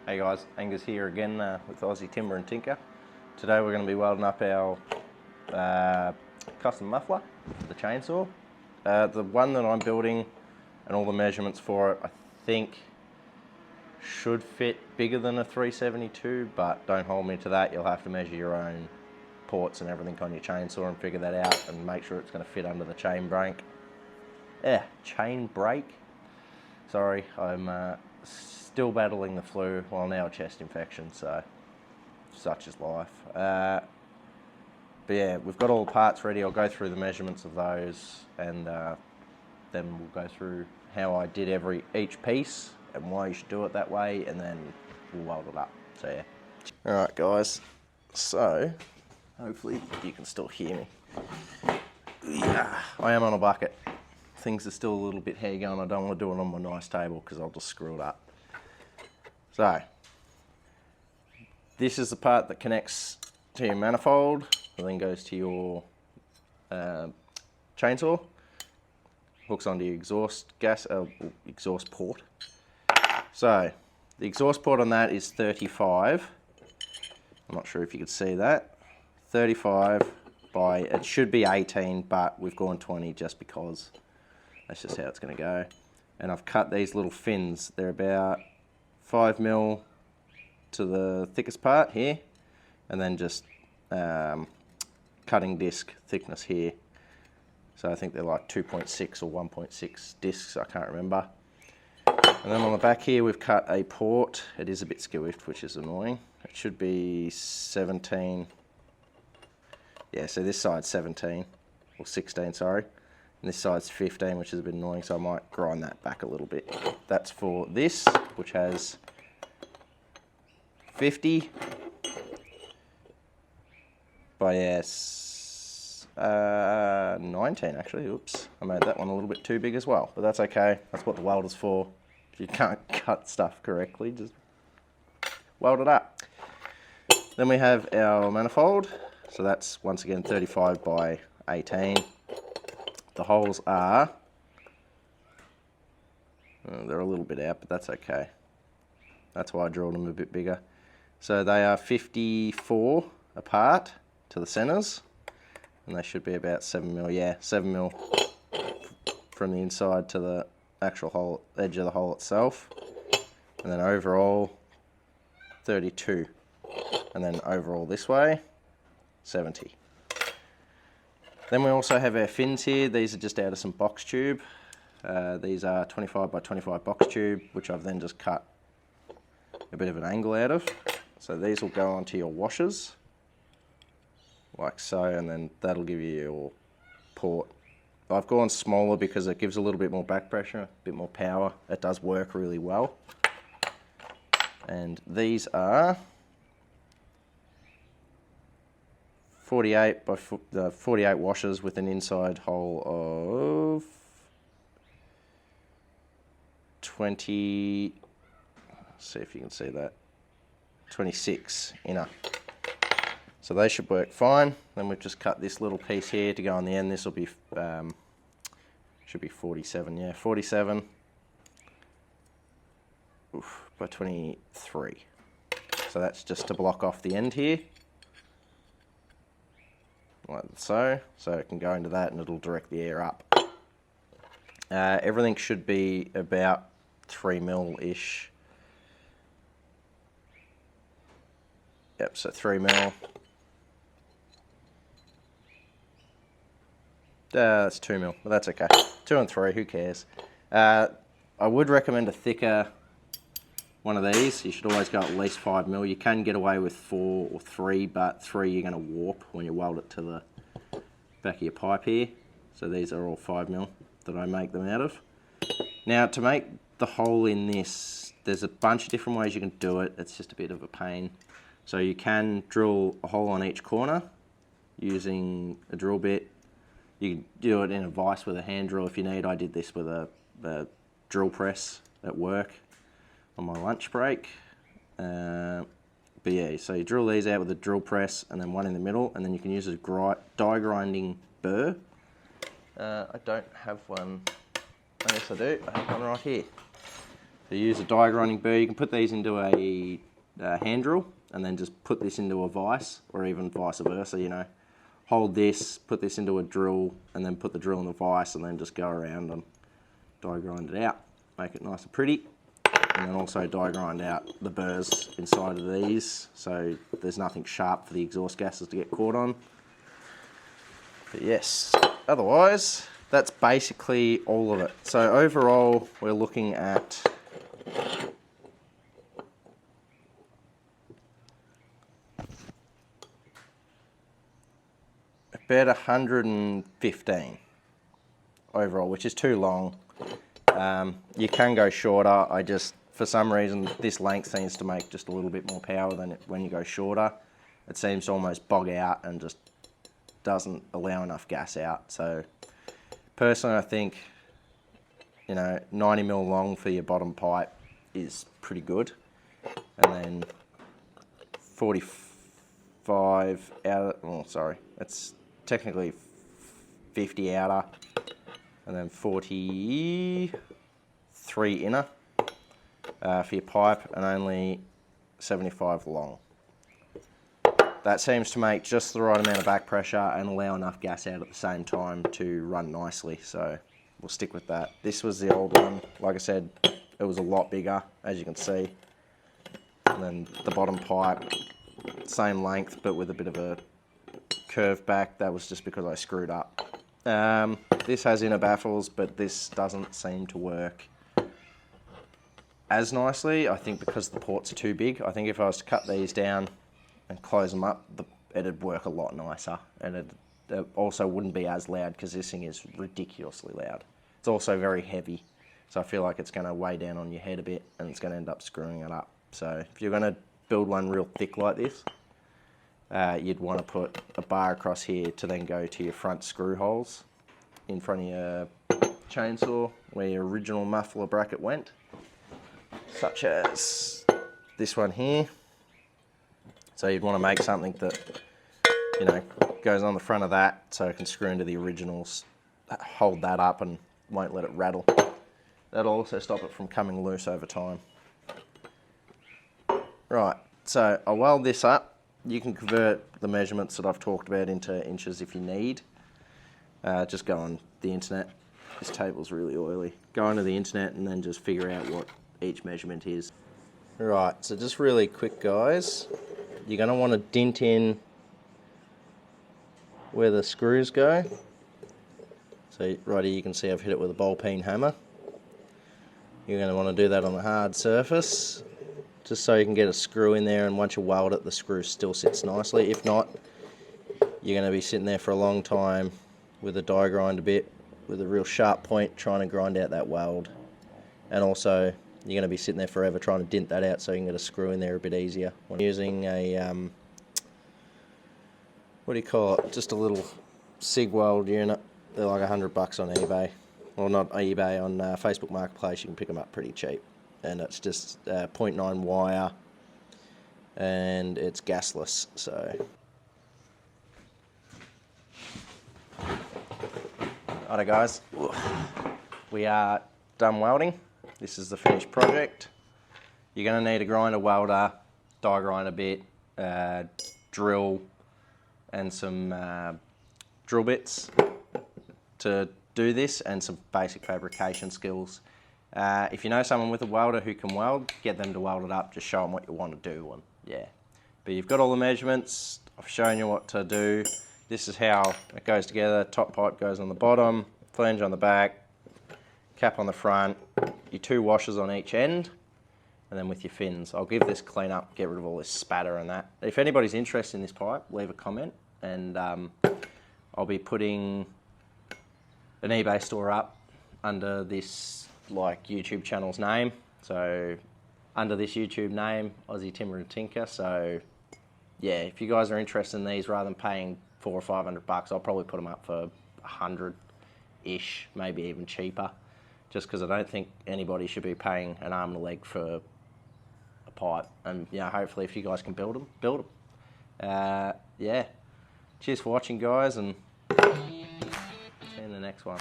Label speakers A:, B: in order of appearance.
A: Hey guys, Angus here again with AussieTimberAnTinker. Today we're going to be welding up our custom muffler for the chainsaw. The one that I'm building and all the measurements for it, I think should fit bigger than a 372, but don't hold me to that. You'll have to measure your own ports and everything on your chainsaw and figure that out and make sure it's going to fit under the chain brake. Chain brake. Sorry, I'm still battling the flu, well now a chest infection, so such is life. But yeah, we've got all the parts ready. I'll go through the measurements of those and then we'll go through how I did each piece and why you should do it that way, and then we'll weld it up. So yeah. Alright guys, so hopefully you can still hear me. Yeah, I am on a bucket. Things are still a little bit hairy going. I don't want to do it on my nice table because I'll just screw it up. So, this is the part that connects to your manifold and then goes to your chainsaw. Hooks onto your exhaust port. So, the exhaust port on that is 35. I'm not sure if you could see that. 35 by, it should be 18, but we've gone 20 just because. That's just how it's going to go. And I've cut these little fins. They're about 5mm to the thickest part here, and then just cutting disc thickness here. So I think they're like 2.6 or 1.6 discs, I can't remember. And then on the back here we've cut a port. It is a bit skewiffed, which is annoying. It should be 17. Yeah, so this side's 17, or 16, sorry. And this side's 15, which is a bit annoying, so I might grind that back a little bit. That's for this, which has 50 by 19 actually. Oops, I made that one a little bit too big as well, but that's okay. That's what the welder's for. If you can't cut stuff correctly, just weld it up. Then we have our manifold. So that's once again 35 by 18. The holes are, they're a little bit out, but that's okay. That's why I drilled them a bit bigger. So they are 54 apart to the centers, and they should be about 7mm, yeah, 7mm from the inside to the actual hole, edge of the hole itself. And then overall, 32. And then overall this way, 70. Then we also have our fins here. These are just out of some box tube. These are 25 by 25 box tube, which I've then just cut a bit of an angle out of. So these will go onto your washers, like so, and then that'll give you your port. I've gone smaller because it gives a little bit more back pressure, a bit more power. It does work really well. And these are 48 by 48 washers with an inside hole of 20, let's see if you can see that, 26 inner. So they should work fine. Then we've just cut this little piece here to go on the end. This will be, should be 47, yeah, 47 by 23. So that's just to block off the end here. Like so it can go into that and it'll direct the air up. Everything should be about 3mm-ish. Yep, so 3mm. That's 2mm, but that's okay. 2 and 3, who cares? I would recommend a thicker one of these. You should always go at least 5mm. You can get away with 4 or 3, but 3 you're going to warp when you weld it to the back of your pipe here. So these are all 5mm that I make them out of. Now to make the hole in this, there's a bunch of different ways you can do it. It's just a bit of a pain. So you can drill a hole on each corner using a drill bit. You can do it in a vise with a hand drill if you need. I did this with a drill press at work on my lunch break. But yeah, so you drill these out with a drill press and then one in the middle, and then you can use a die grinding burr. I don't have one. Oh, yes I do, I have one right here. So you use a die grinding burr. You can put these into a hand drill and then just put this into a vise, or even vice versa, you know. Hold this, put this into a drill, and then put the drill in the vise, and then just go around and die grind it out. Make it nice and pretty. And then also die grind out the burrs inside of these, so there's nothing sharp for the exhaust gases to get caught on. But yes, otherwise, that's basically all of it. So overall, we're looking at about 115 overall, which is too long. You can go shorter. For some reason, this length seems to make just a little bit more power than when you go shorter. It seems to almost bog out and just doesn't allow enough gas out. So personally, I think, you know, 90mm long for your bottom pipe is pretty good. And then 45 outer, oh sorry, it's technically 50 outer, and then 43 inner for your pipe, and only 75 long. That seems to make just the right amount of back pressure and allow enough gas out at the same time to run nicely, so we'll stick with that. This was the old one. Like I said, it was a lot bigger, as you can see. And then the bottom pipe, same length, but with a bit of a curve back. That was just because I screwed up. This has inner baffles, but this doesn't seem to work as nicely, I think, because the ports are too big. I think if I was to cut these down and close them up, it'd work a lot nicer, and it also wouldn't be as loud, because this thing is ridiculously loud. It's also very heavy, so I feel like it's going to weigh down on your head a bit, and it's going to end up screwing it up. So if you're going to build one real thick like this, you'd want to put a bar across here to then go to your front screw holes in front of your chainsaw where your original muffler bracket went, such as this one here. So you'd want to make something that, you know, goes on the front of that so it can screw into the originals, hold that up and won't let it rattle. That'll also stop it from coming loose over time. Right, so I'll weld this up. You can convert the measurements that I've talked about into inches if you need. Just go on the internet. This table's really oily. Go onto the internet and then just figure out what each measurement is. Right, so just really quick, guys. You're going to want to dent in where the screws go. So right here you can see I've hit it with a ball peen hammer. You're going to want to do that on a hard surface, just so you can get a screw in there, and once you weld it, the screw still sits nicely. If not, you're going to be sitting there for a long time with a die grinder bit with a real sharp point trying to grind out that weld. And also, you're going to be sitting there forever trying to dent that out so you can get a screw in there a bit easier. I'm using a, what do you call it, just a little SIG weld unit. They're like $100 on eBay. Well, not eBay, on Facebook Marketplace. You can pick them up pretty cheap. And it's just 0.9 wire, and it's gasless, so. Alright guys, we are done welding. This is the finished project. You're going to need a grinder, welder, die grinder bit, drill, and some drill bits to do this, and some basic fabrication skills. If you know someone with a welder who can weld, get them to weld it up. Just show them what you want to do, and yeah. But you've got all the measurements. I've shown you what to do. This is how it goes together. Top pipe goes on the bottom, flange on the back, cap on the front, your 2 washers on each end, and then with your fins. I'll give this clean up, get rid of all this spatter and that. If anybody's interested in this pipe, leave a comment, and I'll be putting an eBay store up under this YouTube channel's name. So under this YouTube name, AussieTimberAnTinker. So yeah, if you guys are interested in these, rather than paying $400 or $500, I'll probably put them up for 100-ish, maybe even cheaper, just because I don't think anybody should be paying an arm and a leg for a pipe. And yeah, hopefully if you guys can build them, build them. Yeah, cheers for watching, guys, and see you in the next one.